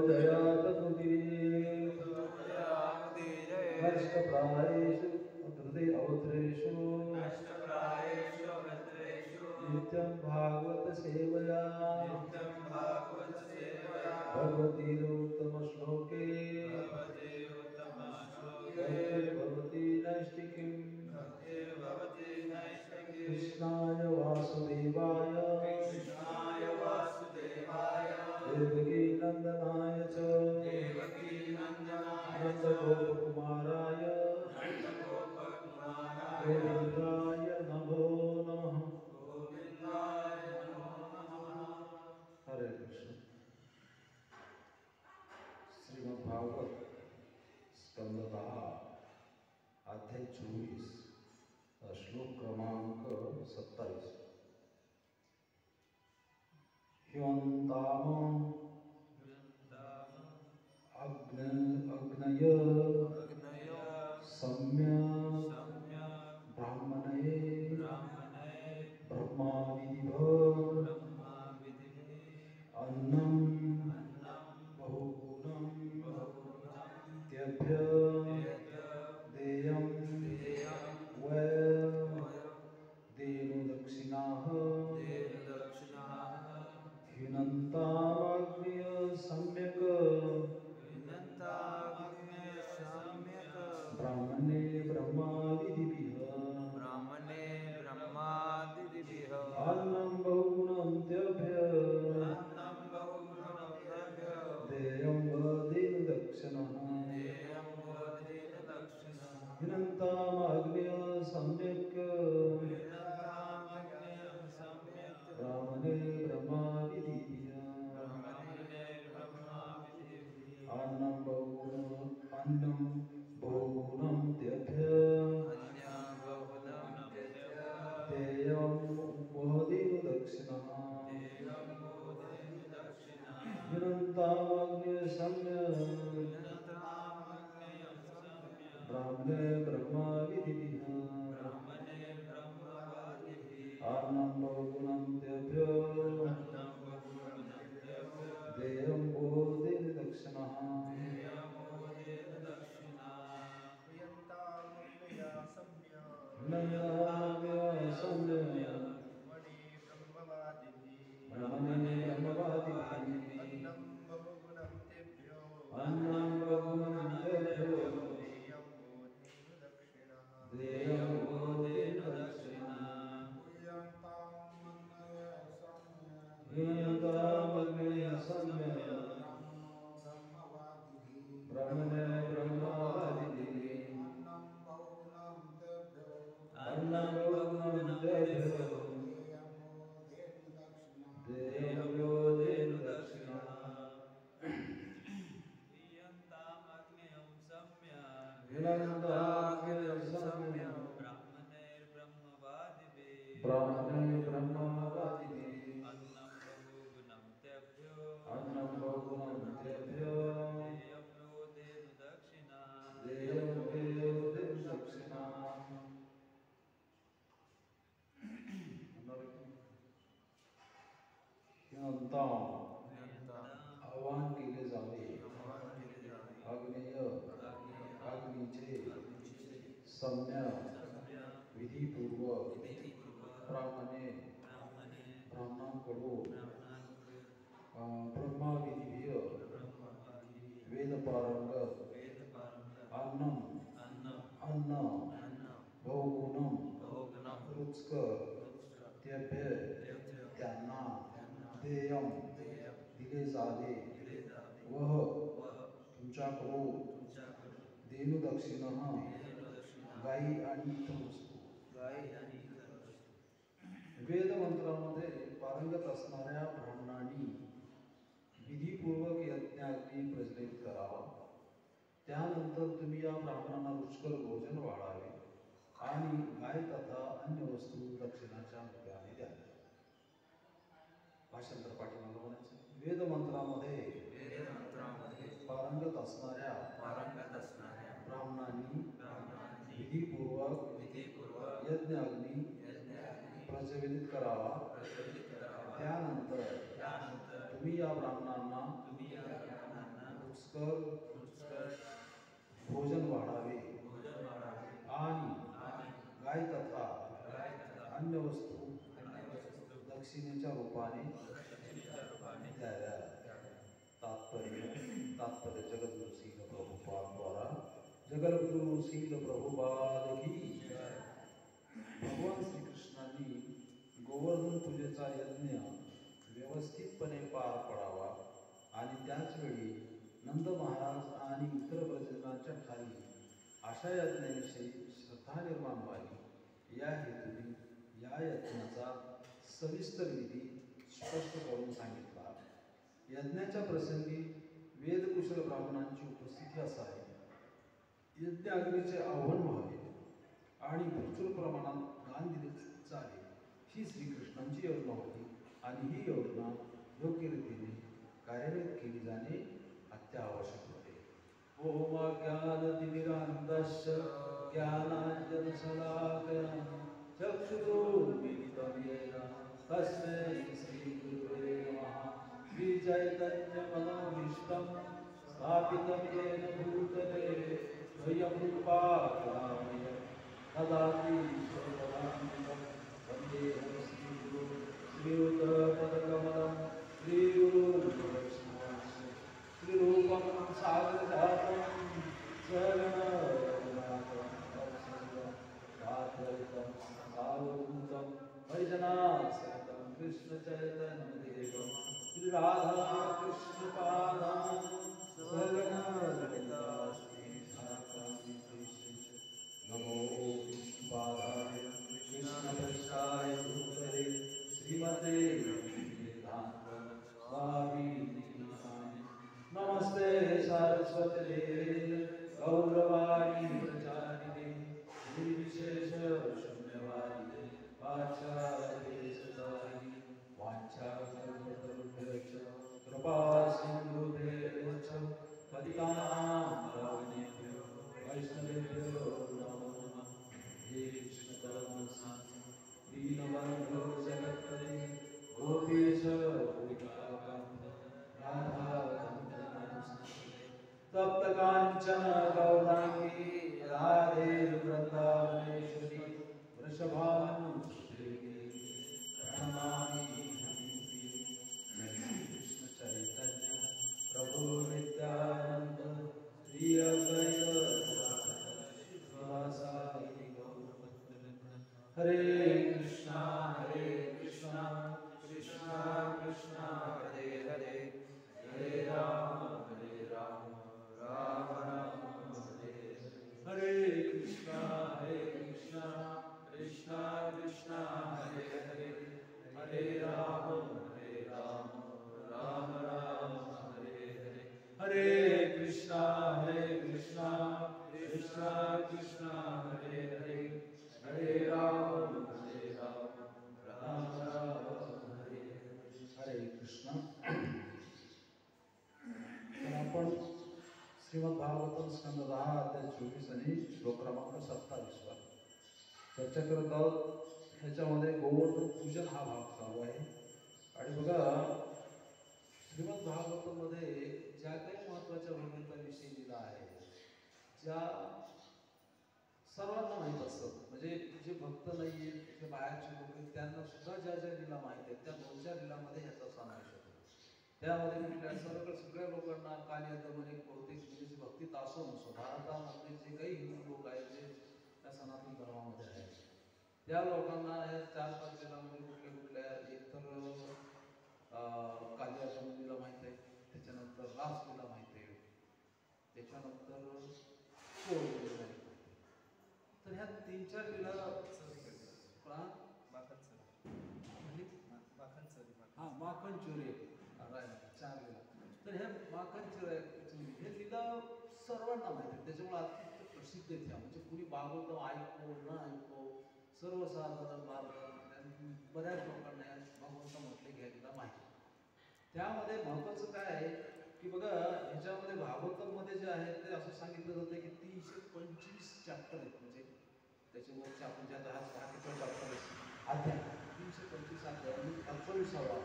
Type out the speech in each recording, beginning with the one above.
जयात कुदीरे अष्टप्रायेषु अवत्रेषु नित्यं भागवत सेवया भगवतीरुत्तमश्लोके भक्तिर्भवति नैष्टिकीम् कृष्णाय वासुदेवाय देवकी नंदनाय च नन्दगोपकुमाराय गोविन्दाय नमो नमः। हरे कृष्ण। श्रीमद्भागवत स्कंद 10 अध्याय 24 श्लोक क्रमांक 27। ह्यन्ताम अग्नय सम्यक् ब्राह्मणे ब्रह्माविदिव अन्नं बहुगुणं तेभ्य देयं वै देनुदक्षिणाः हिनन्तामग्न्य सम्यक् ब्राह्मणे ब्रह्मादिभिः अन्नं बहुगुणं तेभ्य देयं वदेनुदक्षिणः हिनन्तामग्न्य सम्यक् ब्राह्मणे ब्रह्मादिभिः अन्नं बहुगुणं तेभ्य देयं वदेनुदक्षिणः हिनन्तामग्न्य सम्यक् ब्राह्मणे ब्रह्मादिभिः अन्नं बहुगुणं तेभ्य देयं वदेनुदक्षिणः हिनन्तामग्न्य सम्यक् ब्राह्मणे ब्रह्मवादिभिः अन्नं बहुगुणं तेभ्यो देयं वदेनुदक्षिणः हिनन्तामग्न्य सम्यक् ब्राह्मणे ब्रह्मवादिभिः अन्नं बहुगुणं तेभ्यो देयं वदेनुदक्षिणः हिनन्तामग्न्य सम्यक् ब्राह्मणे ब्रह्मवादिभिः अन्नं बहुगुणं तेभ्यो देयं वदेनुदक्षिणः आवाहन केले जावे अग्नेय अग्नीचे सम्यक विधीपूर्वक ब्राह्मणे ब्राह्मणांकडून ब्रह्माविधिय वेदपारंगत अन्नम अन्न बहुगुणम रुचकर तेभ्य त्यांना देयम दिले जावे वह तुमच्याकडून देनुदक्षिणः गायी आणि इतर वस्तू वेद मंत्रामध्ये पारंगत असणाऱ्या ब्राह्मणांनी विधीपूर्वक यज्ञाग्नी प्रज्वलित करावा। त्यानंतर तुम्ही या ब्राह्मणांना रुचकर भोजन वाढावे आणि गाय तथा अन्य वस्तू दक्षिणाच्या रूपाने द्याव्या। भाषांतर पाठीमागे म्हणायचं वेद मंत्रामध्ये पारंगत असणाऱ्या ब्राह्मणांनी विधीपूर्वक यज्ञाग्नी प्रज्वलित करावा। त्यानंतर तुम्ही या ब्राह्मणांना रुचकर भोजन वाढावे आणि गाय तथा अन्य वस्तू दक्षिणेच्या रूपाने द्याव्या. तात्पर्य जगद्गुरु श्रील प्रभुपाद द्वारा जगद्गुरु श्रील प्रभुपाद की जय. भगवान श्रीकृष्णांनी गोवर्धन पूजेचा यज्ञ व्यवस्थितपणे पार पडावा आणि त्याच वेळी नंद महाराज आणि इतर प्रजनांच्या ठाई अशा यज्ञाविषयी श्रद्धा निर्माण व्हावी या हेतूने या यज्ञाचा सविस्तर विधी स्पष्ट करून सांगितला. यज्ञाच्या प्रसंगी वेदकुशल ब्राह्मणांची उपस्थिती असावी. यज्ञ अग्नीचे आव्हान व्हावे आणि प्रचुर प्रमाणात दान दिले चालेल ही श्रीकृष्णांची योजना होती आणि ही योजना योग्य रीतीने कार्यरत केली जाणे अत्यावश्यक होते. ओम ज्ञानतिमिरान्धस्य ज्ञानाञ्जनशलाकया चक्षुरुन्मीलितं येन तस्मै श्रीगुरुवे नमः. श्रीचैतन्यमनोभीष्टं स्थापितं येन भूतले स्वयं रूपा कदामय ददाति स्वपदान्तिकं वन्देऽहं श्रीगुरुं श्रीयुतपदकमलं श्रीगुरुवैष्णवस्य श्रीरूपं सागरजातं सहगणरघुनाथं सावधूतं वैजनासहितं कृष्णचैतन्यदेवं श्रीराधा कृष्णपादान् सहगणललिता नमो विष्णुपादाय कृष्णपृष्ठाय भूतले श्रीमते वेदान्त स्वामिने. नमस्ते सरस्वती गौरवाणी प्रचारिणे निर्विशेष शून्यवादिने वाचादेशतारिणे वाञ्छाकल्पतरुभ्यश्च कृपा सिन्धुभ्यश्च पतितानां पावनेभ्यो वैष्णवेभ्यो नमो नमः. हे कृष्णपरमहंस दीनबन्धो जगत्पते गोपीश गोपिकाकान्त राधाकान्त नमस्ते. तप्त कांचन गौरांगी राधे वृंदावनेश्वरी वृषभानुसुते प्रणमामि हरिप्रिये. कृष्ण चैतन्य प्रभु नित्यानंद श्री अद्वैत श्रीवासादि गौरभक्तवृंद. हरे कृष्णा कृष्णा कृष्णा हरे हरे हरे राम राम राम हरे हरे. कृष्णा कृष्णा कृष्णा हरे हरे हरे राम राम राम हरे हरे. हरे कृष्णा कृष्णा कृष्णा हरे हरे हरे राम राम राम हरे हरे. हरे कृष्ण. तर आपण श्रीमद भागवतम स्कंद 10 अध्याय 24 आणि श्लोक क्रमांक 27 वर चर्चा करत आहोत. ह्याच्यामध्ये गोवर्धन पूजन हा भाग चालू आहे. आणि बघा श्रीमद भागवतमध्ये ज्या काही महत्त्वाच्या भूमिकांविषयी लिहिलं आहे ज्या सर्वांना माहीत असतात, म्हणजे जे भक्त नाही आहेत जे बाहेरचे लोक आहेत त्यांना सुद्धा ज्या ज्या लीला माहीत आहेत त्या 2-4 लीलामध्ये ह्याचा समावेश होतो. त्यामध्ये कुठल्या सगळ्या लोकांना कालियामध्ये बहुतेक म्हणजे भक्तीत असो नसो भारतामधले जे काही हिंदू लोक आहेत जे त्या सनातन धर्मामध्ये आहेत त्या लोकांना ह्या 4-5 लीलामध्ये कुठल्या एकतर कालियाला माहीत आहे, त्याच्यानंतर रासलीला माहीत आहे, त्याच्यानंतर माहीत आहे. तर ह्या 3-4 लीला माखन चोरी 4 लीला. तर ह्या माखन चोरी हे लीला सर्वांना माहिती आहे. त्याच्यामुळे अत्यंत प्रसिद्ध आहेत ह्या. म्हणजे कुणी भागवत ऐको न ऐको सर्वसाधारण बऱ्याच लोकांना या भगवंत म्हटले घ्यायला माहिती. त्यामध्ये महत्त्वाचं काय आहे की बघा ह्याच्यामध्ये भागवतमध्ये जे आहे ते असं सांगितलं जातं की 325 चॅप्टर आहेत. म्हणजे त्याच्यावरचे आपण ज्या 10 चॅप्टर अध्याय 325 अध्याय म्हणजे 28वा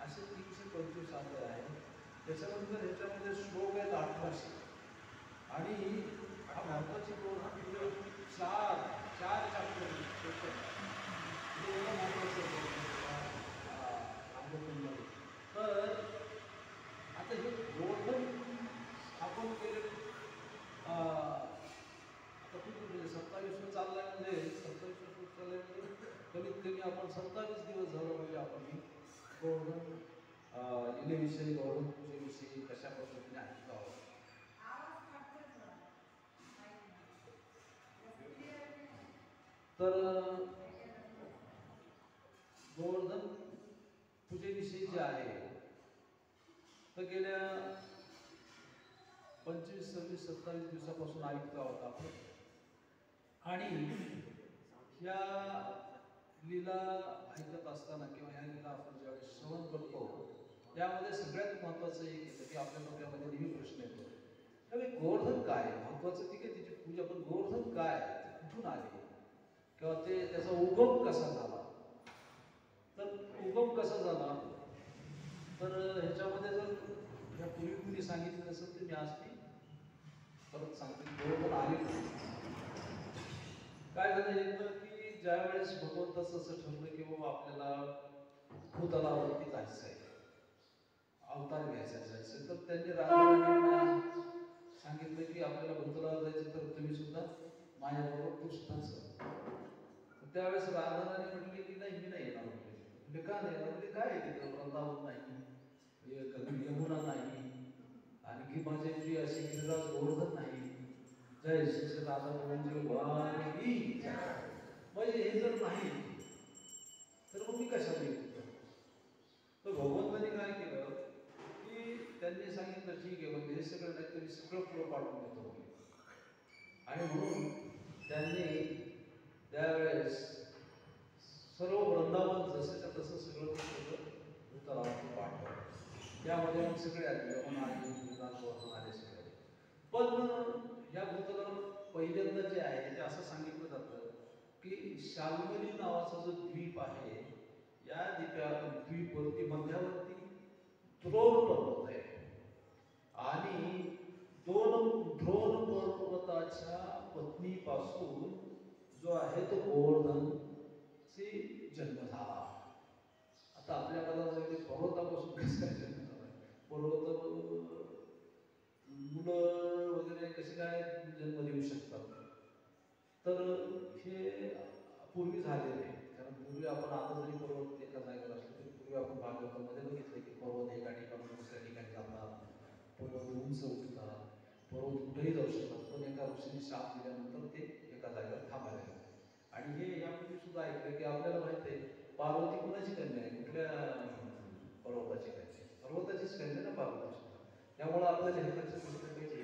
असे 325 अध्याय आहेत. त्याच्यानंतर ह्याच्यामध्ये श्लोक आहेत 1800 आणि हा महत्वाची गोष्ट चार चार चॅप्टर एवढं महत्वाचं तर आता हे गोवर्धन आपण केले आता खूप म्हणजे 27 चाललाय म्हणजे 27 चाललाय म्हणजे कमीत कमी आपण 27 दिवस झालं म्हणजे आपण ही गोवर्धन लिलेविषयी गोवर्धन पूजेविषयी कशा पद्धतीने ऐकतो आहोत. तर गोवर्धन पूजेविषयी जे आहे तर गेल्या 25, 26, 27 दिवसापासून ऐकतो आहोत आपण आणि या लीला ऐकत असताना किंवा ह्या लीला आपण ज्यावेळेस श्रवण करतो यामध्ये सगळ्यात महत्वाचं एक येतं की आपल्या डोक्यामध्ये नेहमी प्रश्न येतो त्यामुळे गोवर्धन काय महत्वाचं ठीक आहे तिची पूजा पण गोवर्धन काय कुठून आले किंवा ते त्याचा उगम कसा झाला तर उगम कसा झाला तर ह्याच्यामध्ये जर या पूर्वी कुणी सांगितलं नसेल तर मी आज ती परत सांगते गोवर्धन आले काय झालं एकदा की ज्या वेळेस भगवंताचं असं ठरलं की बाबा आपल्याला भूतलावरती जायचं आहे अवतार घ्यायचा जायचं तर त्यांनी राजांना सांगितलं की आपल्याला भूतलावर जायचं तर तुम्ही सुद्धा माझ्याबरोबर तू सुद्धा चल त्यावेळेस राधाराणी म्हटली की नाही मी नाही येणार म्हणजे का नाही येणार म्हणजे काय आहे तिथं वृंदावन नाही कधी यमुना नाही आणखी माझे प्रिय असे गिरिराज गोवर्धन नाही जय श्री राधा म्हणजे म्हणजे हे जर नाही तर मग मी कशाला येतो तर भगवंताने काय केलं की त्यांनी सांगितलं ठीक आहे म्हणजे हे सगळं नाही तरी सगळं पुढं पाडून देतो आणि म्हणून त्यांनी त्यावेळेस सर्व वृंदावन जसंच्या तसं सगळं भूतलावरती पाठवलं त्यामध्ये मग सगळे आले यमुना आले गोवर्धन आले सगळे पण या भूतलावर पहिल्यांदा जे आहे ते असं सांगितलं जातं की शाल्मली नावाचा जो द्वीप आहे या द्वीपवरती मध्यावरती द्रोण पर्वत आहे आणि द्रोण पर्वताच्या पत्नीपासून जो आहे तो गोवर्धनचे जन्म झाला. आता आपल्या पदामध्ये पर्वतापासून कसा जन्म झाला पर्वत मुलं वगैरे कसे काय जन्म देऊ शकतात तर हे पूर्वी झालेले कारण पूर्वी आपण आता जरी पर्वत एका जागेवर असलो तरी पूर्वी आपण भागवतामध्ये बघितलं की पर्वत एका ठिकाणी दुसऱ्या ठिकाणी जातात पर्वत उंच उठतात पर्वत कुठेही जाऊ शकतात पण एका ऋषीने शाप दिल्यानंतर ते एका जागेवर थांबायला आणि हे यापूर्वी सुद्धा ऐकलं की आपल्याला माहिती आहे पार्वती कुणाची कन्या आहे कुठल्या पर्वताची कन्या पर्वताचीच कन्या ना पार्वती सुद्धा त्यामुळे आपल्याला हे लक्षात घेतलं पाहिजे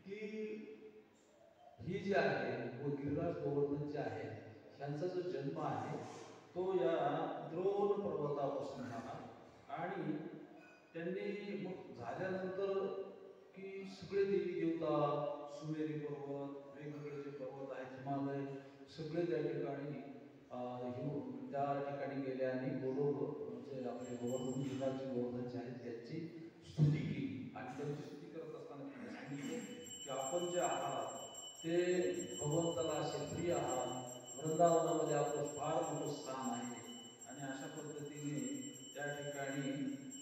की ही जी आहे गिरिराज गोवर्धन जे आहे त्यांचा जो जन्म आहे तो या द्रोण पर्वतापासून झाला आणि त्यांनी मग झाल्यानंतर की सगळे देवी देवता सुमेरी पर्वत वेगवेगळे जे पर्वत आहेत हिमालय सगळे त्या ठिकाणी त्या ठिकाणी गेले आणि म्हणजे आपले गोवर्धन गिरिराज गोवर्धन जे आहेत त्यांची स्तुती केली आणि त्यांची स्तुती करत असताना त्यांनी सांगितले की आपण जे आहात ते भगवंताला असे प्रिय आहात वृंदावनामध्ये आपलं फार मोठं स्थान आहे आणि अशा पद्धतीने त्या ठिकाणी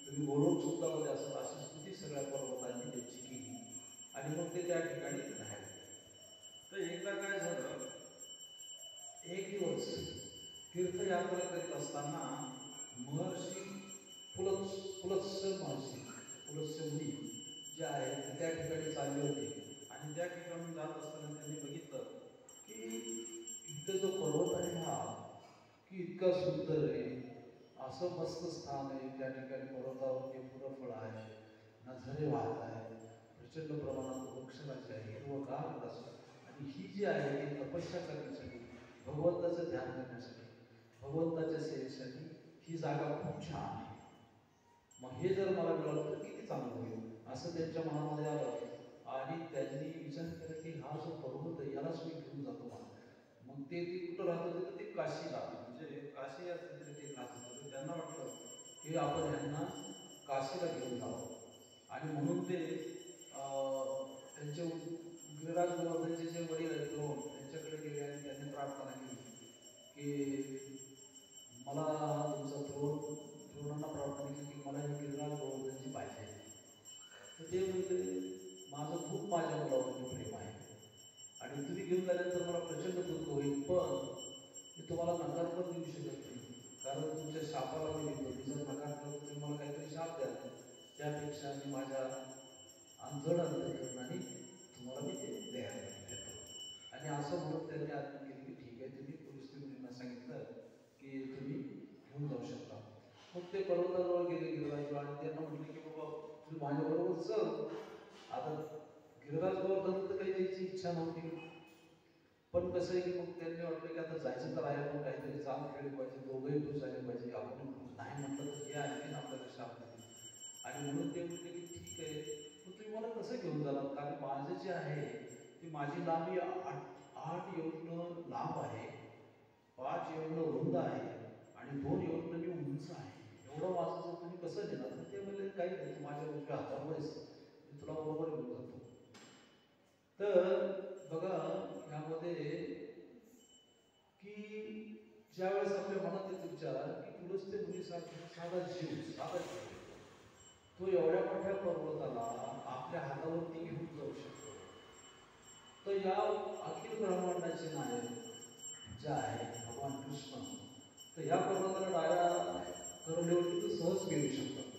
तुम्ही गोलोक सुद्धा मध्ये असत अशी स्तुती सगळ्या पर्वतांनी त्यांची केली आणि मग ते त्या ठिकाणी राहिले तर एकदा काय झालं एक दिवस तीर्थयात्रा करीत असताना महर्षी पुलत्स्य मुनी जे आहेत ते त्या ठिकाणी चालले होते आणि त्या ठिकाणी जात असताना त्यांनी बघितलं की इथं जो पर्वत आहे हा की इतका सुंदर आहे असं मस्त स्थान आहे त्या ठिकाणी पर्वतावरती फुलं फळं आहे नझरे वाहत आहे प्रचंड प्रमाणात वृक्षराजी आहे हिरवगार असं आणि ही जी आहे ती तपस्या करण्यासाठी भगवंताचं ध्यान करण्यासाठी भगवंताच्या सेवेसाठी ही जागा खूप छान आहे मग हे जर मला मिळालं तर किती चांगलं होईल असं त्यांच्या मनामध्ये आलं आणि त्यांनी विचार केला की हा जो पर्वत आहे यालाच मी घेऊन जातो मग ते कुठं राहत होते तर ते काशीला म्हणजे काशी या ते राहत होते त्यांना वाटलं की आपण यांना काशीला घेऊन जावं आणि म्हणून ते त्यांचे गिरिराज गोवर्धनचे जे वडील आहेत दोन त्यांच्याकडे गेले आणि त्यांनी प्रार्थना केली की मला तुमचा द्रोणांना प्रार्थना केली की मला ही गिरिराज गोवर्धनची पाहिजे. तर ते म्हणजे माझं खूप माझ्या मुलावरती प्रेम आहे आणि तुम्ही घेऊन झाल्यानंतर मला प्रचंड दुःख होईल, पण मी तुम्हाला नकार पण देऊ शकत नाही, कारण तुमच्या शापाला मी देतो. मी जर नकार केला तर तुम्ही मला काहीतरी शाप द्या, त्यापेक्षा मी माझ्या जड अंतकरणाने तुम्हाला मी ते द्यायला देतो. आणि असं म्हणून त्यांनी आज्ञा केली की ठीक आहे, तुम्ही पोलीस मुलींना सांगितलं की तुम्ही घेऊन जाऊ शकता. मग ते पर्वताजवळ गेले गिरिराज आणि त्यांना म्हटले की बाबा तुम्ही माझ्याबरोबर चल. आता गिरिराज गोवर्धन तर काही त्याची इच्छा नव्हती, पण कसं आहे की मग त्यांनी वाटलं की आता जायचं तर आहे, पण काहीतरी चाल खेळली पाहिजे, दोघंही खुश झाले पाहिजे. आपण नाही म्हटलं तर हे आणखीन आपल्याला शाप देतील. आणि म्हणून ते म्हटले की ठीक आहे, पण तुम्ही मला कसं घेऊन जाणार, कारण माझं जे आहे ती माझी लांबी 8 योजनं लांब आहे, 5 योजनं रुंद आहे आणि 2 योजनं मी उंच आहे. एवढं माझं जर तुम्ही कसं देणार. तर ते म्हणले काही नाही, तू माझ्या उजव्या हातावर आहेस, मी तुला बरोबर घेऊन जातो. तर बघा ह्यामध्ये की ज्यावेळेस आपल्या मनात येत विचार की पुरुष ते मुलीसाठी साधा जीव तो एवढ्या मोठ्या पर्वताला आपल्या हातावरती घेऊन जाऊ शकतो. तर या अखिल ब्रह्मांडाचे नायक जे आहे भगवान कृष्ण, तर या पर्वताला डाव्या करवलीवरती तो सहज घेऊ शकतात.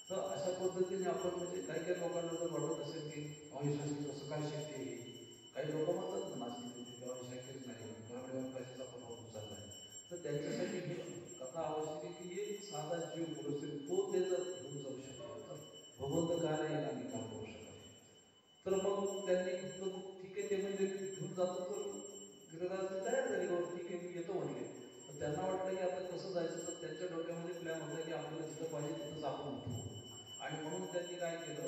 तर अशा पद्धतीने आपण म्हणजे काही काही लोकांना जर वाटत असेल की अविश्वासी कसं काय शक्य आहे, काही लोक म्हणतात ना नास्तिक शक्यच नाही, करवलीवर कशाचा पर्वत उचलला आहे. तर त्यांच्यासाठी ही कथा आवश्यक आहे की एक साधा जीव पुरुष तो ते जर घेऊन जाऊ शकतो, तर भगवंत काय नाही आम्ही काम करू शकत. तर मग त्यांनी फक्त ठीक आहे ते म्हणजे घेऊन जातो, तर गिरिराज तयार झाली बरोबर ठीक आहे मी येतो म्हणले. तर त्यांना वाटलं की आता कसं जायचं, तर त्यांच्या डोक्यामध्ये प्लॅन होता की आपल्याला जिथं पाहिजे तिथंच आपण उठू. आणि म्हणून त्यांनी काय केलं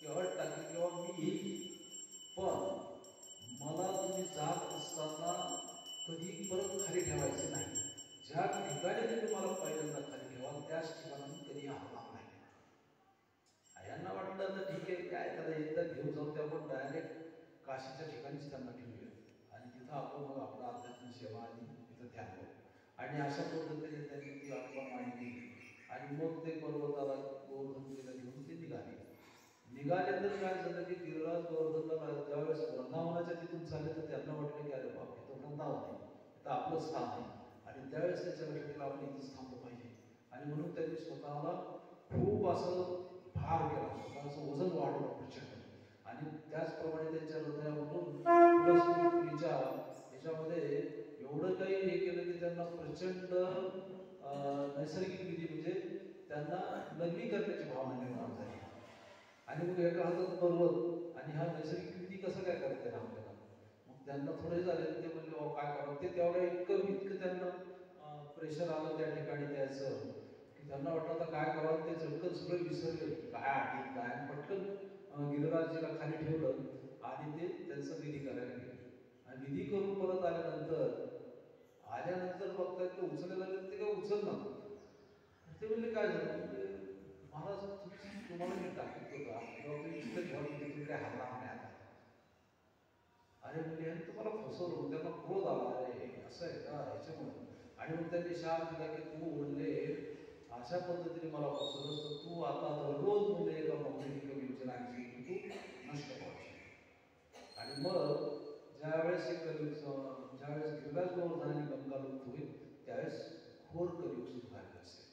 की अट टाकली किंवा मी येईल, पण मला तुम्ही जात असताना कधी परत खाली ठेवायचे नाही. ज्या ठिकाणी तुम्ही मला पहिल्यांदा खाली ठेवा त्याच ठिकाणी कधी हलणार नाही. यांना वाटलं तर ठीक आहे, काय त्याला एकदा घेऊन जाऊ, ते आपण डायरेक्ट काशीच्या ठिकाणीच त्यांना ठेवूया आणि तिथं आपण मग आपला आध्यात्मिक सेवा आणि तिथं ध्यान करू. आणि अशा पद्धतीने त्यांनी ती आत्मा मांडली आणि मग ते पर्वताला गोवर्धनला घेऊन ते निघाले. तर काय झालं की गिरिराज गोवर्धनला ज्यावेळेस वृंदावनाच्या तिथून चालले तर त्यांना वाटलं की अरे बाप हे तर वृंदावन आहे, तर आपलं स्थान आहे. आणि त्यावेळेस त्याच्या लक्षात आपण इथंच थांबलं पाहिजे. आणि म्हणून त्यांनी स्वतःला खूप असं भार केला, स्वतःचं वजन वाढवलं प्रचंड. आणि त्याचप्रमाणे त्यांच्या हृदयामधून पुलस्त्रीच्या ह्याच्यामध्ये एवढं काही हे केलं की त्यांना प्रचंड नैसर्गिक विधी म्हणजे त्यांना लग्नी करण्याची भावना निर्माण झाली. आणि मग एका हातात पर्वत आणि हा नैसर्गिक विधी कसं काय करता येईल आपल्याला. मग त्यांना थोडे झाले ते म्हणले बाबा काय करावं. ते तेवढ्या इतकं त्यांना प्रेशर आलं त्या ठिकाणी द्यायचं की त्यांना वाटलं आता काय करावं. ते झटकन सगळं विसरले काय आठीत काय, पटकन गिरिराजजीला खाली ठेवलं आणि ते त्यांचं विधी करायला गेले. आणि विधी करून परत आल्यानंतर बघतात ते उचलायला लागले, ते काय उचलणार. ते म्हणले काय झालं. म्हणजे महाराज तुम्हाला मी टाकीत होता किंवा तुम्ही जिथं घेऊन तिथून काय हल्ला नाही आता. अरे म्हणजे यांनी तुम्हाला फसवलं. त्यांना क्रोध आला, अरे असं आहे का ह्याच्यामुळे. आणि मग त्यांनी शाप दिला की तू म्हणले अशा पद्धतीने मला फसवलं तर तू आता दररोज म्हणजे एका मौलिक विचारांची तू नष्ट पाहिजे. आणि मग ज्यावेळेस ज्यावेळेस गिरिराज गोवर्धन आणि गंगालुप्त होईल त्यावेळेस घोर कलियुग सुरू झाले असेल.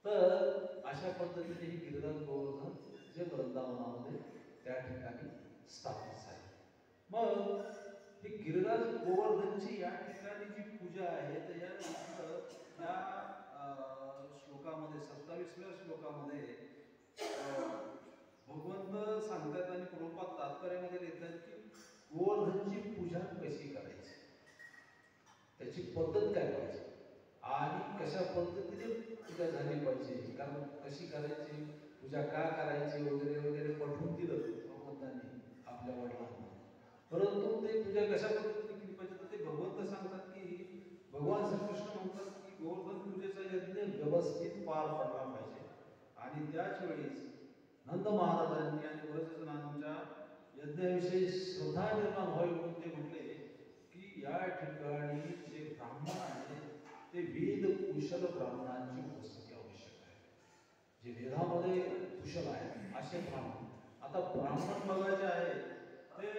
तर अशा पद्धतीने ही गिरिराज गोवर्धन जे वृंदावनामध्ये त्या ठिकाणी स्थापित झाले. मग ही गिरिराज गोवर्धनची या ठिकाणी जी पूजा आहे, तर या श्लोकामध्ये 27व्या श्लोकामध्ये भगवंत सांगतात आणि प्रभुपाद तात्पर्यामध्ये लिहितात की गोवर्धनची पूजा कशी करायची, त्याची पद्धत काय पाहिजे आणि कशा पद्धतीने पूजा झाली पाहिजे, कारण कशी करायची पूजा का करायची वगैरे वगैरे पठवून दिलं भगवंतांनी आपल्या वडिलांना. परंतु ते पूजा कशा पद्धतीने केली पाहिजे तर ते भगवंत सांगतात की भगवान श्रीकृष्ण म्हणतात की गोवर्धन पूजेचा यज्ञ व्यवस्थित पार पडला पाहिजे. आणि त्याच वेळीच नंद महाराजांनी आणि व्रजजनांच्या यज्ञाविषयी श्रद्धा निर्माण व्हावी म्हणून ते म्हटले की या ठिकाणी जे ब्राह्मण आहेत ते वेद कुशल ब्राह्मणांची उपस्थिती आवश्यक आहे, जे वेदामध्ये कुशल आहे असे ब्राह्मण. आता ब्राह्मण बघायचे आहेत ते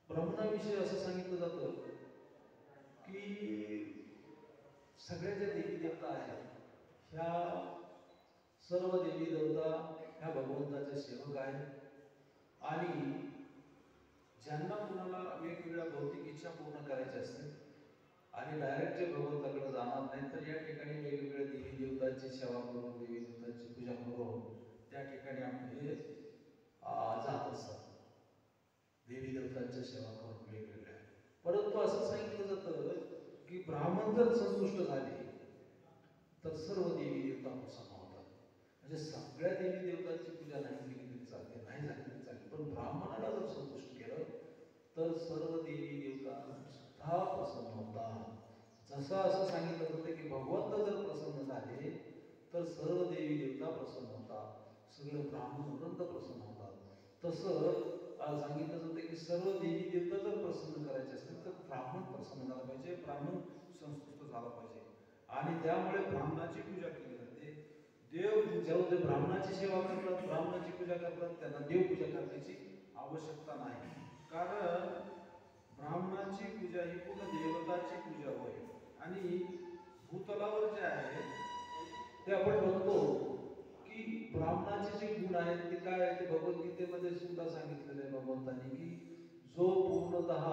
ब्राह्मणाविषयी असं सांगितलं जातं की सगळ्या ज्या देवी देवता आहेत ह्या सर्व देवी देवता ह्या भगवंताचे सेवक आहेत आणि ज्यांना कुणाला वेगवेगळ्या भौतिक इच्छा पूर्ण करायच्या असते आणि डायरेक्ट जे भगवंताकडे जाणार नाही तर या ठिकाणी वेगवेगळ्या देवी देवतांची सेवा करून देवी देवतांची पूजा करून त्या ठिकाणी आपले जात असतात, देवी देवतांच्या सेवा करून वेगवेगळ्या. परंतु असं सांगितलं जातं की ब्राह्मण जर संतुष्ट झाले तर सर्व देवी देवता प्रसन्न होतात. म्हणजे सगळ्या देवी देवतांची पूजा नाही केली तरी चालते, नाही झाली तरी चालते, पण ब्राह्मणाला जर संतुष्ट केलं तर सर्व देवी देवता सुद्धा प्रसन्न होतात. जसं असं सांगितलं जातं की भगवंत जर प्रसन्न झाले तर सर्व देवी देवता प्रसन्न होतात, सगळे ब्राह्मण वृंद प्रसन्न होतात. तसं सांगितलं जातं की सर्व देवी देवता जर प्रसन्न करायचे असतील तर ब्राह्मण प्रसन्न झाला पाहिजे, ब्राह्मण संतुष्ट झाला पाहिजे आणि त्यामुळे ब्राह्मणाची पूजा केली जाते. देव जेव्हा ते ब्राह्मणाची सेवा करतात, ब्राह्मणाची पूजा करतात, त्यांना देवपूजा करण्याची आवश्यकता नाही, कारण ब्राह्मणाची पूजा ही पूर्ण देवताची पूजा होय. आणि भूतलावर जे आहे ते आपण बघतो की ब्राह्मणाचे जे गुण आहेत ते काय आहे, ते भगवद्गीतेमध्ये सुद्धा सांगितलेलं आहे भगवंतांनी की जो पूर्णतः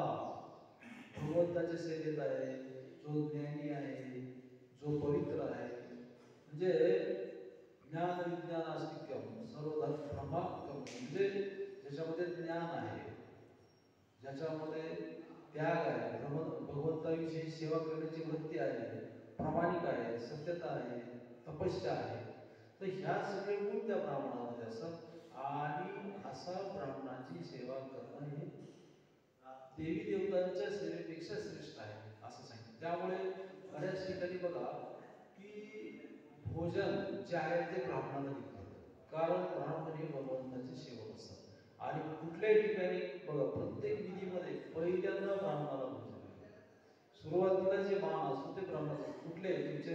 भगवंताच्या सेवेत आहे, जो ज्ञानी आहे, जो पवित्र आहे, म्हणजे ज्ञान विज्ञान आस्तिक्यम सर्व ब्रह्मात्म, म्हणजे ज्याच्यामध्ये ज्ञान आहे, ज्याच्यामध्ये त्याग आहे, भगवंताविषयी सेवा करण्याची वृत्ती आहे, प्रामाणिक आहे, सत्यता आहे, तपस्या आहे, तर ह्या सगळे गुण त्या ब्राह्मणामध्ये असतात आणि असा ब्राह्मणाची सेवा करणं हे देवी देवतांच्या सेवेपेक्षा श्रेष्ठ आहे असं सांगितलं. त्यामुळे बऱ्याच ठिकाणी बघा की भोजन जे आहे ते ब्राह्मणाला दिलं जातं, कारण ब्राह्मण हे भगवंताचे सेवक असतात. आणि कुठल्याही ठिकाणी बघा प्रत्येक विधीमध्ये पहिल्यांदा ब्राह्मणाला भोजन, सुरुवातीला जे मान असतो ते ब्राह्मणाचा. कुठले तुमचे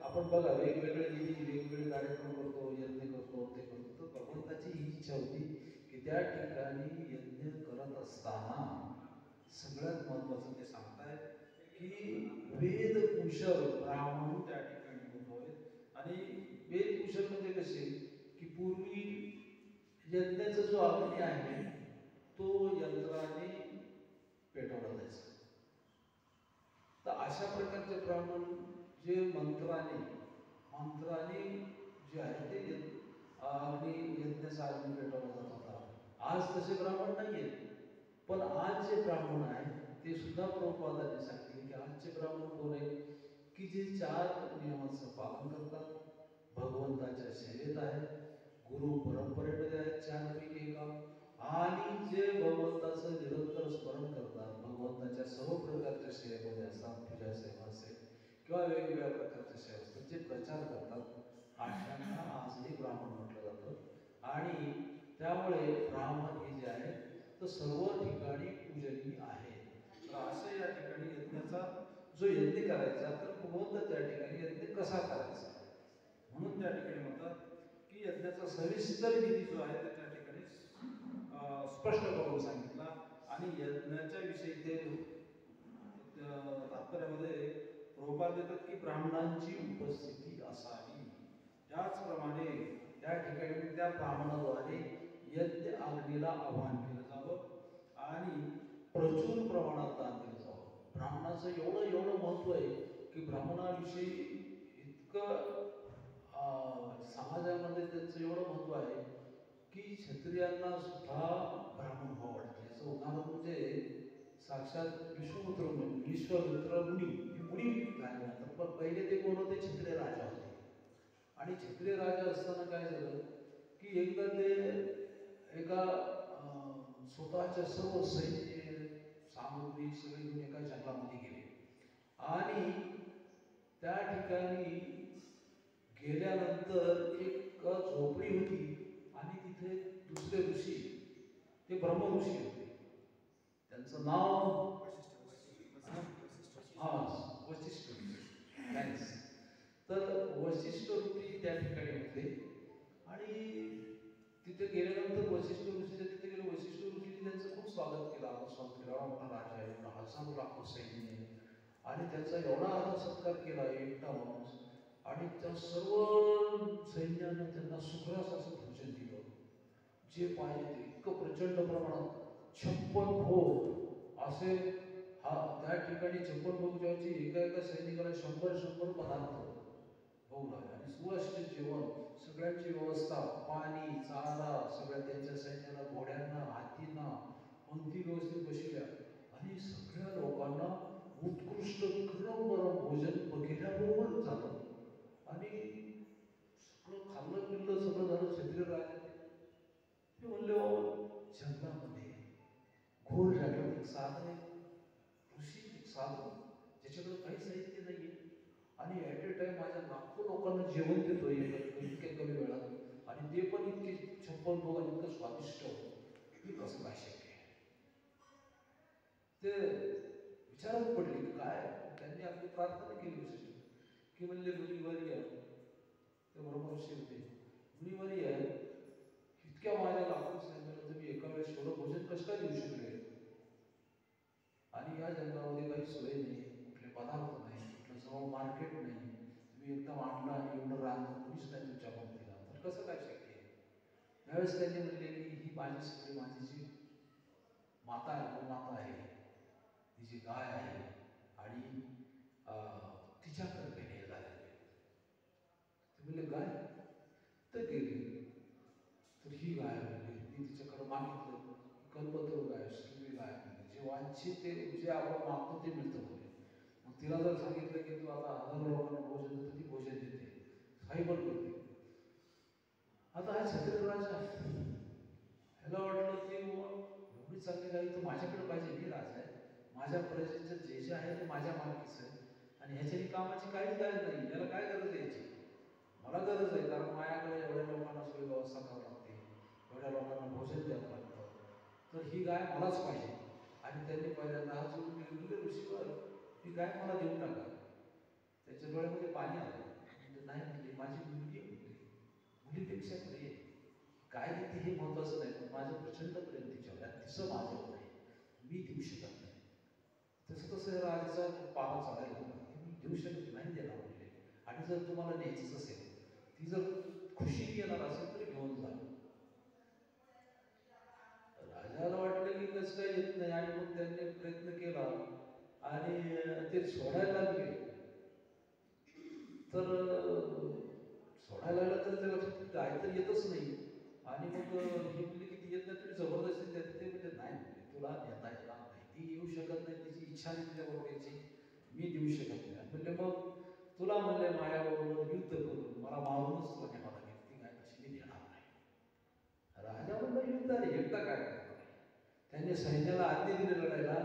आपण बघा वेगवेगळे विधी वेगवेगळे कार्यक्रम करतो, यज्ञ करतो, ते करतो, तर भगवंताची ही इच्छा होती की त्या ठिकाणी यज्ञ करत असताना सगळ्यात महत्वाचं ते सांगताय की वेद कुशल ब्राह्मण त्या ठिकाणी होत. आणि वेद कुशल म्हणजे कसे की पूर्वी यज्ञाचा जो अग्नी आहे तो यंत्राने पेटवला जायचा, तर अशा प्रकारचे ब्राह्मण जे मंत्राने जे आहे ते अग्नी यज्ञाचा अग्नी पेटवला जात होता. आज तसे ब्राह्मण नाही आहेत, पण आज जे ब्राह्मण आहेत ते सुद्धा प्रभुपादांनी सांगितले की आजचे ब्राह्मण कोण आहेत की जे 4 नियमांचं पालन करतात, भगवंताच्या सेवेत आहेत, गुरु परंपरेमध्ये आहेत 4 पैकी एका, आणि जे भगवंताचं निरंतर स्मरण करतात, भगवंताच्या सर्व प्रकारच्या सेवेमध्ये असतात, पूजा सेवा असेल किंवा वेगवेगळ्या प्रकारच्या सेवा असतात, जे प्रचार करतात, अशांना आजही ब्राह्मण म्हटलं जातं. आणि त्यामुळे ब्राह्मण हे जे आहे तर सर्व ठिकाणी पूजनीय आहे. तर असं या ठिकाणी यज्ञाचा जो यज्ञ करायचा तर भगवंत त्या ठिकाणी यज्ञ कसा करायचा म्हणून त्या ठिकाणी म्हणतात की यज्ञाचा सविस्तर विधी जो आहे त्या ठिकाणी स्पष्ट करून सांगितला. आणि यज्ञाच्या विषयी ते तात्पर्यामध्ये प्रभुपाद देतात की ब्राह्मणांची उपस्थिती असावी. त्याचप्रमाणे त्या ठिकाणी त्या ब्राह्मणाद्वारे यज्ञ अग्नीला आवाहन केलं जावं आणि प्रचूर प्रमाणात दान दिलं जावं. ब्राह्मणाचं एवढं महत्व आहे की ब्राह्मणाविषयी इतकं समाजामध्ये त्यांचं एवढं महत्व आहे की क्षत्रियांना सुद्धा ब्राह्मण भाव वाटते. याचं उदाहरण म्हणजे साक्षात विश्वामित्र मुनी झाल्यानंतर, पण पहिले ते कोण होते, क्षत्रिय राजा होते. आणि क्षत्रिय राजा असताना काय झालं की एकदा ते एका स्वतःच्या सर्व सैन्य सामग्री सगळे घेऊन एका जंगलामध्ये गेले आणि त्या ठिकाणी गेल्यानंतर एक झोपडी होती त्याचं नाव हा वशिष्ठ थँक्स. तर वशिष्ठ ऋषी त्या ठिकाणी होते आणि तिथे गेल्यानंतर वशिष्ठ ऋषीच्या तिथे गेले. वशिष्ठ ऋषीने त्यांचं खूप स्वागत केलं. आता स्वागत केला, मोठा राजा आहे, एवढा हजारो लाखो सैन्य आहे आणि त्याचा एवढा आदर सत्कार केला एकटा माणूस. आणि त्या सर्व सैन्यानं त्यांना सुखरास असं भोजन दिलं, जे पाहिजे ते इतकं प्रचंड प्रमाणात 56 भोग असे. हा त्या ठिकाणी 56 भोग जेवायचे. एका सैनिकाला 100 पदार्थ भोग लागले आणि सुवासित जेवण, सगळ्यांची व्यवस्था, पाणी, चारा, सगळ्या त्यांच्या सैन्याला, घोड्यांना, हातींना पंक्ती व्यवस्थित बसल्या आणि सगळ्या लोकांना उत्कृष्ट गरम गरम भोजन केल्याबरोबर झालं. आणि सगळं खाल्लं पिल्लं सगळं झालं. क्षत्रिय राजाने ते म्हणले, जंगलामध्ये घोर जंगलात एक साधन आहे, ऋषी, एक साधन ज्याच्याकडे काही साहित्य नाहीये आणि ॲट ए टाइम माझ्या लाखो लोकांना जेवण देतोय इतक्या कमी वेळात आणि ते पण इतके 56 भोग इतकं स्वादिष्ट, हे कसं काय शक्य आहे? ते विचारात पडले की काय. त्यांनी आपली प्रार्थना केली वशिष्ठ की म्हणले, मुनीवर या. ते ब्रह्मर्षी होते. मुनीवर या, इतक्या माझ्या लाखो सैन्याला तुम्ही एका वेळेस एवढं भोजन कसं काय देऊ शकले? आणि या जंगलामध्ये काही सोय नाही, कुठले पदार्थ नाही, कुठलं जवळ मार्केट नाही, तुम्ही एकदम आणलं आणि एवढं राहणं कुणीच नाही तुमच्या पंक्तीला, तर कसं काय शक्य आहे? त्यावेळेस त्यांनी म्हणले की ही माझी सगळी, माझी जी माता आहे, गोमाता आहे, तिची गाय आहे आणि तिच्याकडे हे झालेले. ते म्हणले गाय तर गेली, तर ही गाय म्हणली, मी तिच्याकडे मागितलं, कल्पतरू गाय, सुरवी गाय, जे वांछित ते जे आपण मागतो ते मिळतं म्हणे. मग तिला जर सांगितलं की तू आता हजारो लोकांना भोजन देतो, ती भोजन देते, काही पण करते. आता हा क्षत्रिय राजा, ह्याला वाटलं की एवढी चांगली गाय तर माझ्याकडे पाहिजे, मी राजा आहे, माझ्या प्रजेचं जे जे आहे ते माझ्या मालकीचं आहे आणि ह्याच्याही कामाची काहीच गरज नाही, याला काय गरज आहे याची? मला गरज आहे, कारण माझ्याकडे एवढ्या लोकांना सगळी व्यवस्था करावी लागते, एवढ्या लोकांना भोजन द्यावं लागतं, तर ही गाय मलाच पाहिजे. आणि त्यांनी पहिल्यांदा हात जोडून गेले, ऋषीवर ही गाय मला देऊन टाका. त्याच्या डोळ्यामध्ये पाणी आलं. म्हणजे नाही म्हणले, माझी मुलगी आहे म्हणली, मुलीपेक्षा प्रिय काय देते हे महत्वाचं नाही, पण माझं प्रचंड प्रेम तिच्यावर आहे, तिचं माझ्यावर आहे, मी देऊ शकत नाही. तसं तसं राजाचा पारा चालायला लागला, मी देऊ शकत नाही, देणार म्हणले. आणि जर तुम्हाला न्यायचंच असेल, ती जर खुशी येणार असेल तर घेऊन जा. राजाला वाटलं की कसं काय येत नाही आणि मग त्यांनी प्रयत्न केला आणि ते सोडायला लागले. तर सोडायला लागलं तर त्याला गाय तर येतच नाही आणि मग ही म्हणली की ती येत नाही, तुम्ही जबरदस्ती देते. ते म्हणजे नाही म्हणले, तुला नेता येणार नाही, ती येऊ शकत नाही, तिची इच्छा नाही तुझ्याबरोबर यायची, मी देऊ शकत नाही. म्हणजे मग तुला म्हणले माझ्याबरोबर युद्ध करून मला मारूनच तुला नेणार लागेल, ती गाय तशी मी देणार नाही. राजा म्हणलं युद्ध आहे, एकटा काय करणार? त्यांनी सैन्याला आज्ञा दिली लढायला.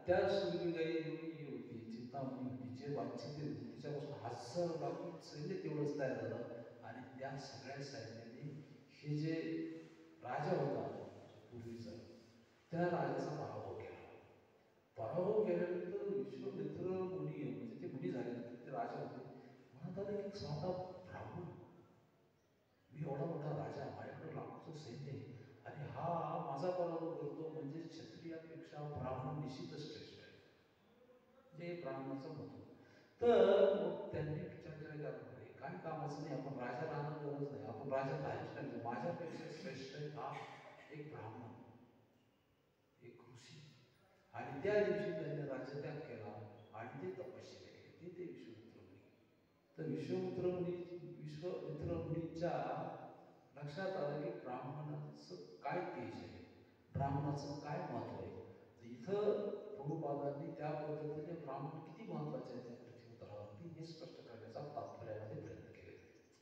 त्या सुरवी गाई होती, चिंतामणी होती, जे वांछित होती, तिच्यापासून हजारो लाखो सैन्य तेवढंच तयार झालं आणि त्या सगळ्या सैन्याने हे जे राजा होता पूर्वीचा, त्या राजाचा पराभव केला. पराभव केल्यानंतर विश्वामित्र मुनी, म्हणजे ते मुनी झाल्यानंतर ते राजा होते, म्हणत आले की साधा ब्राह्मण, मी एवढा मोठा राजा, माझ्याकडे लाखोचं सैन्य आहे आणि हा माझा पराभव करतो, म्हणजे क्षत्रियापेक्षा ब्राह्मण निश्चितच श्रेष्ठ आहे, जे ब्राह्मणाचं मत. तर मग त्यांनी विचार करायला लागले, काय कामाचं नाही, आपण राजा राहणं गरज नाही, आपण राजा राहायच नाही, माझ्यापेक्षा श्रेष्ठ आहे हा एक ब्राह्मण, एक ऋषी. आणि त्या दिवशी त्यांनी राज्यत्याग केला आणि ते तपश्चर्या केली, ते विश्वामित्र मुनी. तर विश्वामित्र मुनीच्या लक्षात आलं की ब्राह्मणाचं काय तेज आहे, ब्राह्मणाचं काय महत्व आहे. तर इथं प्रभुपादांनी त्या पद्धतीने ब्राह्मण किती महत्वाचे आहे त्या पृथ्वी तलावरती हे स्पष्ट करण्याचा तात्पर्यामध्ये प्रयत्न केले,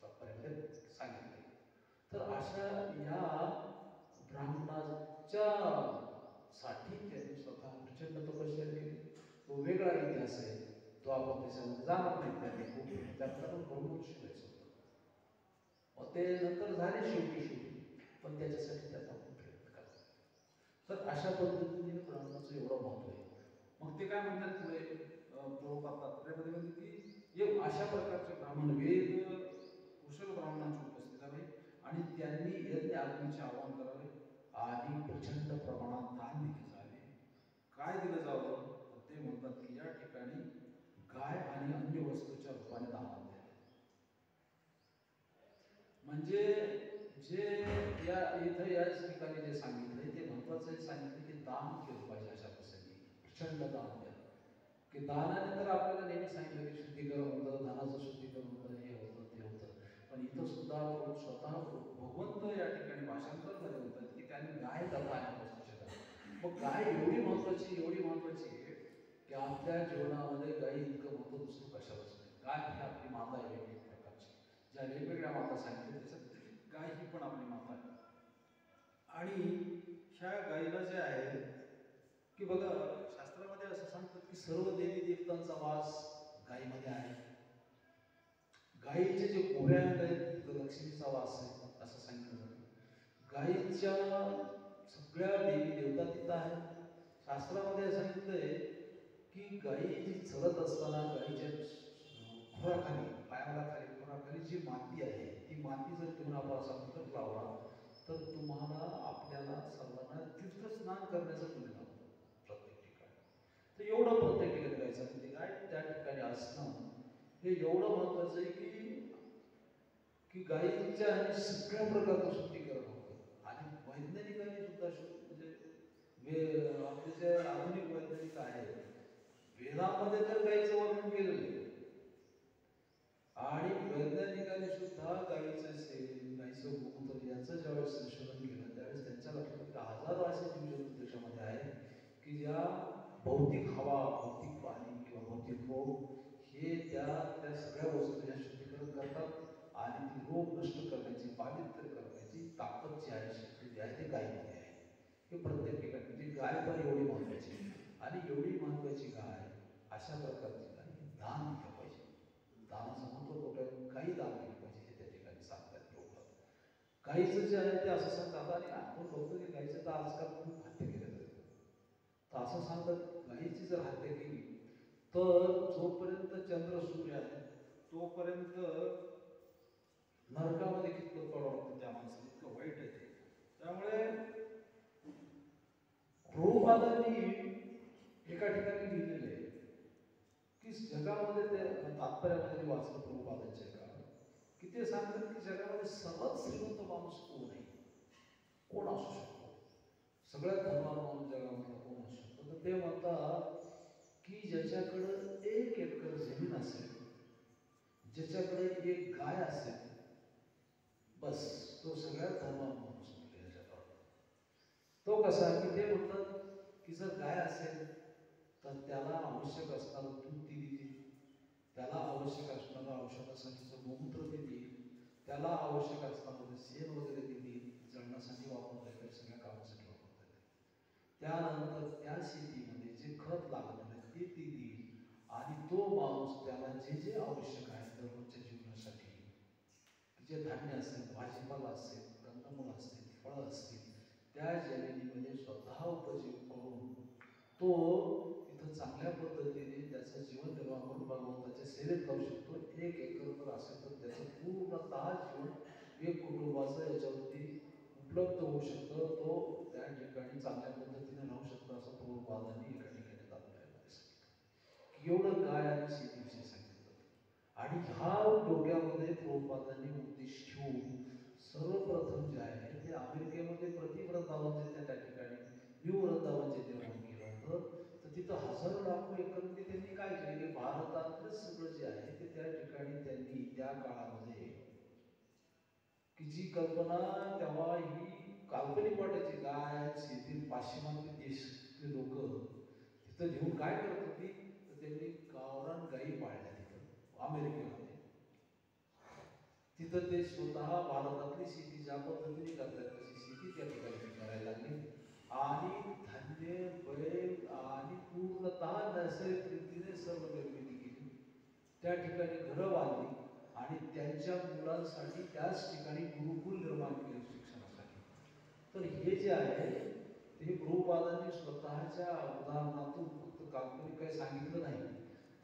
तात्पर्यामध्ये सांगितले. तर अशा या ब्राह्मणाच्या साठी त्यांनी स्वतः प्रचंड तपश्चर्या केली. तो वेगळा इतिहास आहे, तो आपण त्याच्यामध्ये जाणार नाही. त्यांनी त्यातला पण ब्रह्मर्षी व्हायचं होतं, मग ते नंतर झाले शेवटी, पण त्याच्यासाठी त्याचा प्रयत्न करा. तर अशा पद्धतीने ब्राह्मणाचं एवढं महत्व आहे. मग ते काय म्हणतात पुढे प्रभुपाद तात्पर्यामध्ये म्हणते की अशा प्रकारचे ब्राह्मण वेद कुशल ब्राह्मणांची उपस्थित आणि त्यांनी यज्ञ अग्नीचे आवाहन करावे आणि प्रचंड प्रमाणात दान दिले जावे. काय दिलं जावं तर ते म्हणतात की या ठिकाणी गाय आणि अन्य वस्तूच्या रूपाने दान द्यावे. म्हणजे जे या इथं याच ठिकाणी जे सांगितलंय ते महत्वाचं सांगितलं की दान केलं पाहिजे. अशा प्रसंगी प्रचंड दान द्या की दानाने तर आपल्याला नेहमी सांगितलं की शुद्धीकरण होतं, धनाचं शुद्धीकरण होतं, हे होतं ते होतं. पण इथं सुद्धा स्वतः भगवंत या ठिकाणी भाषांतर मध्ये होतात की त्यांनी गाय दत्त आणि वस्तूचे मग गाय एवढी महत्वाची आहे की आपल्या जीवनामध्ये गायी इतकं महत्व दुसरं कशालाच नाही. गाय ही आपली माता आहे वेगवेगळ्या प्रकारची, ज्या वेगवेगळ्या माता सांगितल्या त्याच्यात गाय ही पण आपली माता आहे. आणि ह्या गायीला जे आहे की बघा शास्त्रामध्ये असं सांगतात की सर्व देवी देवतांचा वास गायीमध्ये आहे. गायीचे जे गोव्यांग आहेत तिथं लक्ष्मीचा वास आहे असं सांगितलं जातं. गायीच्या सगळ्या देवी देवता तिथं आहेत. शास्त्रामध्ये सांगितलंय की गायी जी चलत असताना गायीच्या खोराखाली खोराखाली जी माती आहे ती माती जर घेऊन आपण असा मुखट लावला तर तुम्हाला आपल्याला सर्वांना तीर्थस्नान करण्याचं पुण्य लाभतं प्रत्येक ठिकाणी. तर एवढं प्रत्येक ठिकाणी गायचं म्हणजे काय त्या ठिकाणी असणं हे एवढं महत्वाचं आहे की गायीच्या आणि सगळ्या प्रकारचं शुद्धीकरण होतं. आणि वैज्ञानिकांनी सुद्धा म्हणजे आपले जे आधुनिक वैज्ञानिक आहेत वेदामध्ये तर गायीचं वर्णन केलेलं आहे आणि वैज्ञानिकांनी सुद्धा गायीचं शेण गायीचं मूत्र याचं ज्यावेळेस संशोधन केलं त्यावेळेस त्यांच्या लक्षात हजारो असे जीवजंतू देशामध्ये आहेत की ज्या भौतिक हवा, भौतिक पाणी किंवा भौतिक रोग हे त्या सगळ्या वस्तू या शुद्धीकरण करतात आणि ती रोग नष्ट करण्याची, पावित्र्य करण्याची ताकद जी आहे, शक्ती जी आहे ते गायीमध्ये आहे. हे प्रत्येक ठिकाणी म्हणजे गाय पण एवढी महत्वाची आणि एवढी महत्वाची गाय अशा प्रकारची गाय दान दिलं पाहिजे. दानाचं महत्व कुठं काही दान केलं पाहिजे हे त्या ठिकाणी सांगतात लोक. गायीचं जे आहे ते असं सांगतात आणि आपण लोक गायीचं तर आजकाल खूप हत्या केल्या जातात. तर असं सांगतात गायीची जर हत्या केली तर जोपर्यंत चंद्र सूर्य आहे तोपर्यंत नरकामध्ये कितपत पडावं लागतं त्या माणसाला, इतकं वाईट आहे ते. त्यामुळे प्रभुपादांनी एका ठिकाणी लिहिलेलं आहे की जगामध्ये ते तात्पर्यामध्ये वाचलं प्रभुपादांच्या एका की ते सांगतात की जगामध्ये सर्वात श्रीमंत माणूस कोण आहे, कोण असू शकतो, सगळ्यात धनवान माणूस जगामध्ये कोण असू शकतो. तर ते म्हणतात की ज्याच्याकडं 1 एकर जमीन असेल, ज्याच्याकडे एक गाय असेल, बस तो सगळ्यात धनवान माणूस म्हणजे याच्याकडे. तो कसा की ते म्हणतात की जर गाय असेल तर त्याला आवश्यक असणारं दूध ती देईल, त्याला आवश्यक असणारं औषधासाठीचं गोमूत्र ते देईल, त्याला आवश्यक असणारं शेण वगैरे ते देईल, जळणासाठी वापरता येईल, सगळ्या कामासाठी वापरता येईल. त्यानंतर त्या शेतीमध्ये जे खत लागणार आहे ते देईल आणि तो माणूस त्याला जे जे आवश्यक आहे दररोजच्या जीवनासाठी, जे धान्य असेल, भाजीपाला असेल, कंदमुळं असतील, फळं असतील, त्या जमिनीमध्ये स्वतः उपजीव करून तो तिथं चांगल्या पद्धतीने त्याचं जीवन निर्वाह करून भगवंताच्या सेवेत लावू शकतो. 1 एकर जर असेल तर त्याचं पूर्णतः जीवन एक कुटुंबाचं याच्यावरती उपलब्ध होऊ शकतं. तो त्या ठिकाणी चांगल्या पद्धतीने राहू शकतो असं प्रभुपादांनी एका ठिकाणी तात्पर्यामध्ये सांगितलं. एवढं काय आणि शेतीविषयी सांगितलं आणि ह्या डोक्यामध्ये प्रभुपादांनी उद्देश ठेवून सर्वप्रथम जे आहे ते अमेरिकेमध्ये प्रतिवृंदावन त्या ठिकाणी न्यू वृंदावन जे निर्माण केलं होतं तर तिथं हजारो लाखो एकरमध्ये त्यांनी काय केले की भारतातलं सगळं जे आहे ते त्या ठिकाणी त्यांनी त्या काळामध्ये की जी कल्पना तेव्हा ही काल्पनिक वाटायची, गाय शेती पाश्चिमात्य देशातले लोक तिथं घेऊन काय करत होती तर त्यांनी गावरान गायी पाळल्या तिथं अमेरिकेमध्ये. तिथं ते स्वतः भारतातली शेती ज्या पद्धतीने करतात तशी शेती त्या ठिकाणी करायला लागली आणि धान्य, बैल आणि पूर्णतः नैसर्गिक रीतीने सर्व निर्मिती केली. त्या ठिकाणी घरं बांधली आणि त्यांच्या मुलांसाठी त्याच ठिकाणी गुरुकुल निर्माण केले शिक्षणासाठी. तर हे जे आहे ते प्रभुपादांनी स्वतःच्या उदाहरणातून फक्त काल्पनिक काही सांगितलं नाही,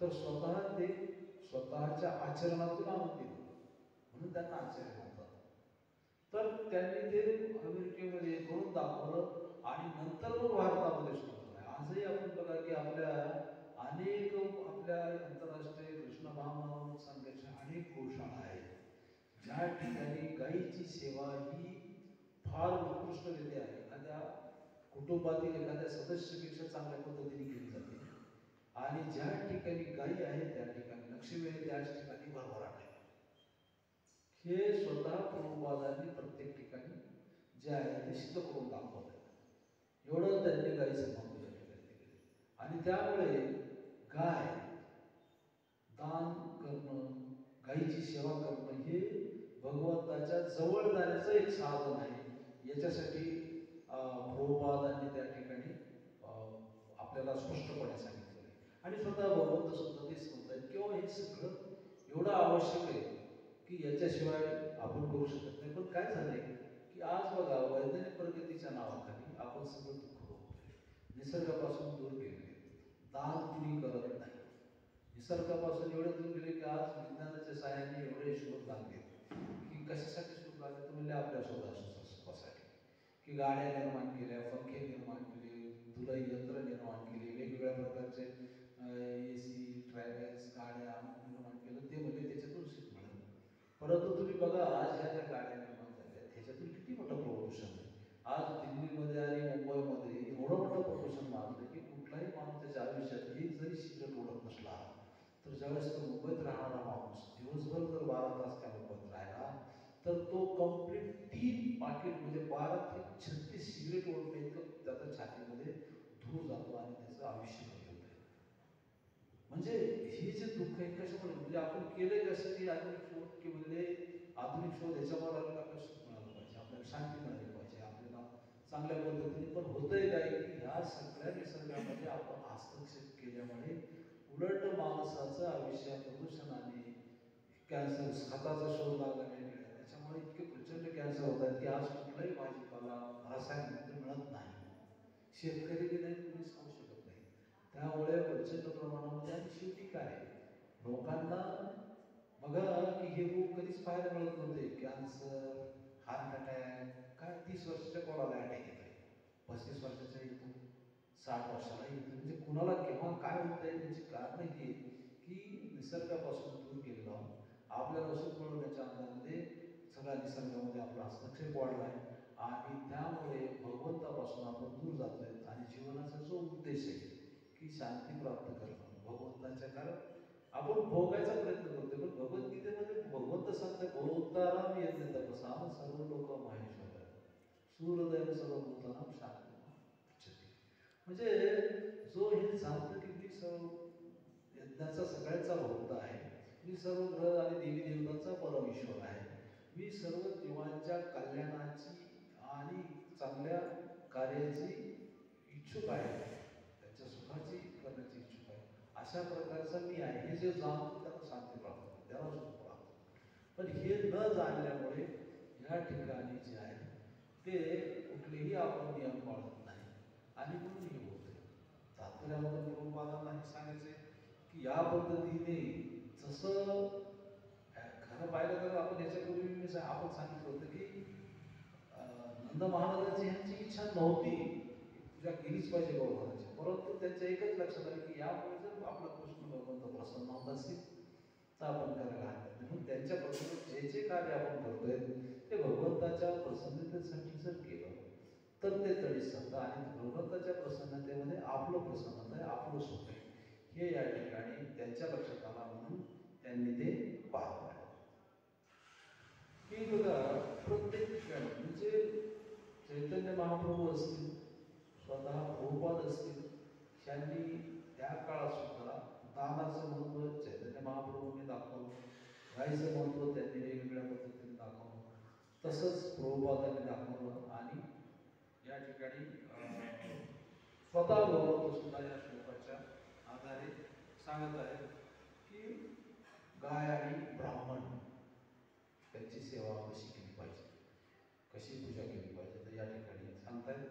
तर स्वतः ते स्वतःच्या आचरणातून आणून दिलं, म्हणून त्यांना आश्चर्य म्हणतात. तर त्यांनी ते अमेरिकेमध्ये करून दाखवलं आणि नंतर मग भारतामध्ये सुरू झालं. आजही आपण बघा की आपल्या अनेक आपल्या आंतरराष्ट्रीय कृष्ण भावना संघाच्या अनेक गोशाळा आहेत, ज्या ठिकाणी गायीची सेवा ही फार उत्कृष्टरित्या एखाद्या कुटुंबातील एखाद्या सदस्यापेक्षा चांगल्या पद्धतीने केली जाते. आणि ज्या ठिकाणी गायी आहे त्या ठिकाणी लक्ष्मी आहे, त्याच ठिकाणी भरभराट आहे. हे स्वतः प्रभुपादांनी प्रत्येक ठिकाणी जे आहे ते सिद्ध करून दाखवलं. एवढं त्यांनी गायीचं महत्व त्या ठिकाणी दिले. आणि त्यामुळे गाय दान करणं, गायीची सेवा करणं हे भगवंताच्या जवळ जाण्याचं एक साधन आहे. याच्यासाठी प्रभुपादांनी त्या ठिकाणी आपल्याला स्पष्टपणे सांगितलं आहे. आणि स्वतः भगवंत सुद्धा तेच म्हणतात किंवा हे सगळं एवढं आवश्यक आहे की याच्याशिवाय आपण करू शकत नाही. पण काय झालंय की आज बघा वैज्ञानिक प्रगतीच्या नावाखाली आपण सगळं दुःख भोगतोय, निसर्गापासून दूर गेले, दान कुणी करत नाही. निसर्गापासून एवढे दूर गेले की आज विज्ञानाच्या सहाय्याने एवढे शोध लागले की कशासाठी शोध लागले, तुम्ही आपल्या सुखासाठी, की गाड्या निर्माण केल्या, पंखे निर्माण केले, धुलाई यंत्र निर्माण केले, वेगवेगळ्या प्रकारचे AC ट्रॅव्हल्स गाड्या निर्माण केलं, ते म्हणजे त्याच्यातून शीत मिळालं. परंतु तुम्ही बघा आज ह्या ज्या गाड्या निर्माण झाल्या त्याच्यातून किती मोठं प्रदूषण आहे. आज दिल्लीमध्ये आणि मुंबईमध्ये एवढं मोठं प्रदूषण माजलं की कुठलाही माणूस त्याच्या आयुष्यात एक जरी सिगरेट ओढत नसला, तर ज्यावेळेस तो मुंबईत राहणारा माणूस दिवसभर जर 12 तास त्या मुंबईत राहिला, तर तो कम्प्लीट 3 पाकिट म्हणजे 12 ते 36 सिगरेट ओढणे इतकं त्याच्या छातीमध्ये धूर जातो आणि त्याचं आयुष्य कमी होतं. म्हणजे हे जे दुःख आहे कशामुळे, म्हणजे आपण केले कशासाठी आधुनिक शोध की म्हणजे आधुनिक शोध याच्यावर आपल्याला सुख मिळालं पाहिजे, आपल्याला शांती मिळाली पाहिजे, आपल्याला चांगल्या पद्धतीने. पण होतंय काय की ह्या सगळ्या निसर्गामध्ये आपण हस्तक्षेप केल्यामुळे उलट माणसाचं आयुष्य प्रदूषणाने कॅन्सर, हाताचा शोध लागला वेगवेगळ्या, त्याच्यामुळे इतके प्रचंड कॅन्सर होतात की आज कुठलाही भाजीपाला रासायनिक मिळत नाही. शेतकरी की नाही तुम्ही सांगू शकत नाही. त्यामुळे प्रचंड प्रमाणामध्ये आणि शेवटी काय लोकांना बघा की हे रोग कधीच पाहायला मिळत नव्हते. कॅन्सर, हार्ट अटॅक, काय 30 वर्षाच्या कोणाला अटॅक येतोय, 35 वर्षाच्या येतो, 60 वर्षाला येतो. म्हणजे कुणाला केव्हा काय होतंय त्याची कारण ही की निसर्गापासून दूर गेलेलो आहोत. आपल्याला सुख मिळवण्याच्या अंदामध्ये सगळ्या निसर्गामध्ये आपला हस्तक्षेप वाढलाय आणि त्यामुळे भगवंतापासून आपण दूर जातोय. आणि जीवनाचा जो उद्देश आहे की शांती प्राप्त करणं भगवंताच्या, कारण आपण भोगायचा प्रयत्न करतोय. पण भगवद्गीतेमध्ये भगवंत सांगते भोक्ताराम यज्ञ तपसाम सर्व लोक महेश्वर सूर्योदय सर्वभूतानां शांती उच्यते. म्हणजे जो हे सांगतो की मी सर्व यज्ञाचा सगळ्यांचा भोक्ता आहे, मी सर्व ग्रह आणि देवी देवतांचा परमेश्वर आहे, मी सर्व जीवांच्या कल्याणाची आणि चांगल्या कार्याची इच्छुक आहे, त्यांच्या सुखाची करण्याची इच्छुक आहे, अशा प्रकारचा मी आहे. हे जे जाणतो त्याला शांती प्राप्त होते, त्याला सुख प्राप्त होते. पण हे न जाणल्यामुळे या ठिकाणी जे आहे ते कुठलेही आपण नियम पाळत नाही आणि म्हणून हे होते. तात्पर्यामधून प्रभुपादांना हे सांगायचे की या पद्धतीने जसं खरं पाहिलं तर आपण याच्यापूर्वी आपण सांगितलं होतं की नंद महाराजांची ह्यांची इच्छा नव्हती पूजा केलीच पाहिजे गौरवाची, परंतु त्यांच्या एकच लक्षात आलं की यामुळे जर आपला कृष्ण भगवंत प्रसन्न होत असेल तर आपण करायला हरकत नाही. म्हणून त्यांच्या प्रसन्न जे जे कार्य आपण करतोय ते भगवंताच्या प्रसन्नतेसाठी जर केलं तर ते तडीस जातं आणि भगवंताच्या प्रसन्नतेमध्ये आपलं प्रसन्नता आहे, आपलं सुख आहे, हे या ठिकाणी त्यांच्या लक्षात आला. म्हणून त्यांनी ते पार पाडलं. की बघा प्रत्येक ठिकाणी म्हणजे चैतन्य महाप्रभू असतील, स्वतः प्रभुपाद असतील, त्यांनी त्या काळात सुद्धा दानाचं महत्व चैतन्य महाप्रभूंनी दाखवलं, गायीचं महत्व त्यांनी वेगवेगळ्या पद्धतीने दाखवलं, तसंच प्रभुपादांनी दाखवलं. आणि या ठिकाणी स्वतः भगवंत सुद्धा या श्लोकाच्या आधारे सांगत आहे की गाय आणि ब्राह्मण त्यांची सेवा कशी केली पाहिजे, कशी पूजा केली पाहिजे. तर या ठिकाणी सांगतायत